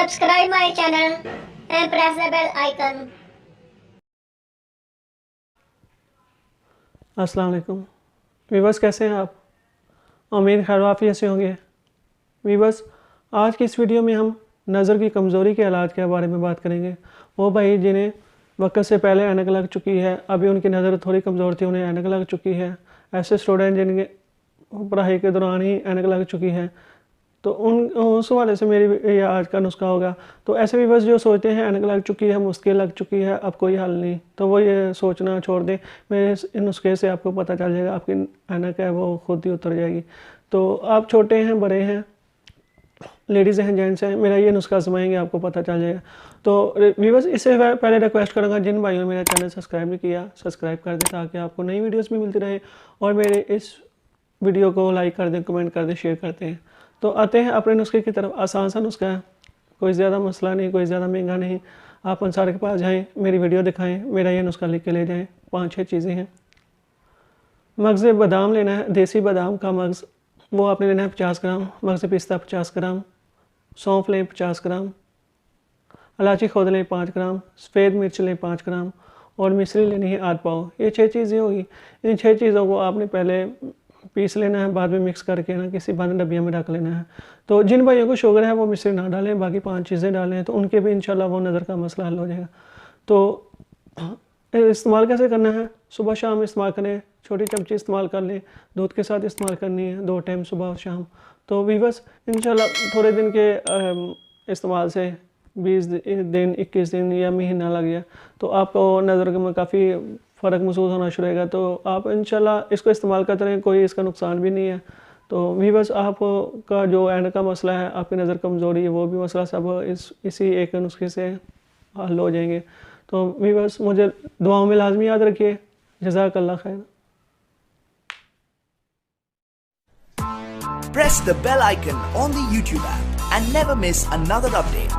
subscribe my channel and press the bell icon. अस्सलाम वालेकुम viewers, कैसे हैं आप? उम्मीद खैर आफियत से होंगे। वीवर्स, आज की इस वीडियो में हम नज़र की कमज़ोरी के इलाज के बारे में बात करेंगे। वो भाई जिन्हें वक्त से पहले ऐनक लग चुकी है, अभी उनकी नज़र थोड़ी कमज़ोर थी, उन्हें ऐनक लग चुकी है। ऐसे स्टूडेंट जिनके पढ़ाई के दौरान ही ऐनक लग चुकी है, तो उस हवाले से मेरी ये आज का नुस्खा होगा। तो ऐसे भी बस जो सोचते हैं ऐनक लग चुकी है, मुश्किल लग चुकी है, अब कोई हल नहीं, तो वो ये सोचना छोड़ दें। मेरे इस नुस्खे से आपको पता चल जाएगा, आपकी ऐनक है वो खुद ही उतर जाएगी। तो आप छोटे हैं, बड़े हैं, लेडीज़ हैं, जेंट्स हैं, मेरा ये नुस्खा आजमाएंगे, आपको पता चल जाएगा। तो व्यूअर्स, इससे पहले रिक्वेस्ट करूँगा, जिन भाइयों ने मेरा चैनल सब्सक्राइब नहीं किया, सब्सक्राइब कर दें ताकि आपको नई वीडियोज़ भी मिलती रहे, और मेरे इस वीडियो को लाइक कर दें, कमेंट कर दें, शेयर करते हैं। तो आते हैं अपने नुस्खे की तरफ। आसान सा नुस्खा है, कोई ज़्यादा मसला नहीं, कोई ज़्यादा महंगा नहीं। आप अंसार के पास जाएं, मेरी वीडियो दिखाएं, मेरा ये नुस्खा लिख के ले जाएं। 5-6 चीज़ें हैं। मगज़ बादाम लेना है, देसी बादाम का मगज़, वो आपने लेना है 50 ग्राम। मगज़ पिस्ता 50 ग्राम। सौंफ लें 50 ग्राम। इलायची खोद लें 5 ग्राम। सफ़ेद मिर्च लें 5 ग्राम। और मिश्री लेनी है आध पाव। ये 6 चीज़ें होगी। इन 6 चीज़ों को आपने पहले पीस लेना है, बाद में मिक्स करके ना किसी बंद डब्बिया में रख लेना है। तो जिन भाइयों को शुगर है वो मिश्री ना डालें, बाकी 5 चीज़ें डालें, तो उनके भी इंशाल्लाह वो नज़र का मसला हल हो जाएगा। तो इस्तेमाल कैसे करना है? सुबह शाम इस्तेमाल करें, छोटी चमची इस्तेमाल कर लें, दूध के साथ इस्तेमाल करनी है 2 टाइम, सुबह और शाम। तो वीवर्स, इंशाल्लाह थोड़े दिन के इस्तेमाल से 20 दिन, 21 दिन या महीना लग गया, तो आपको नज़र में काफ़ी फ़र्क महसूस होना शुरू होगा। तो आप इंशाल्लाह इसको इस्तेमाल करते रहें, कोई इसका नुकसान भी नहीं है। तो व्यूअर्स, आपका जो ऐनक का मसला है, आपकी नज़र कमज़ोरी है, वो भी मसला सब इसी एक नुस्खे से हल हो जाएंगे। तो व्यूअर्स, मुझे दुआओं में लाजमी याद रखिए। जज़ाकल्लाह खैर। Press the bell icon on the YouTube app and never miss another update.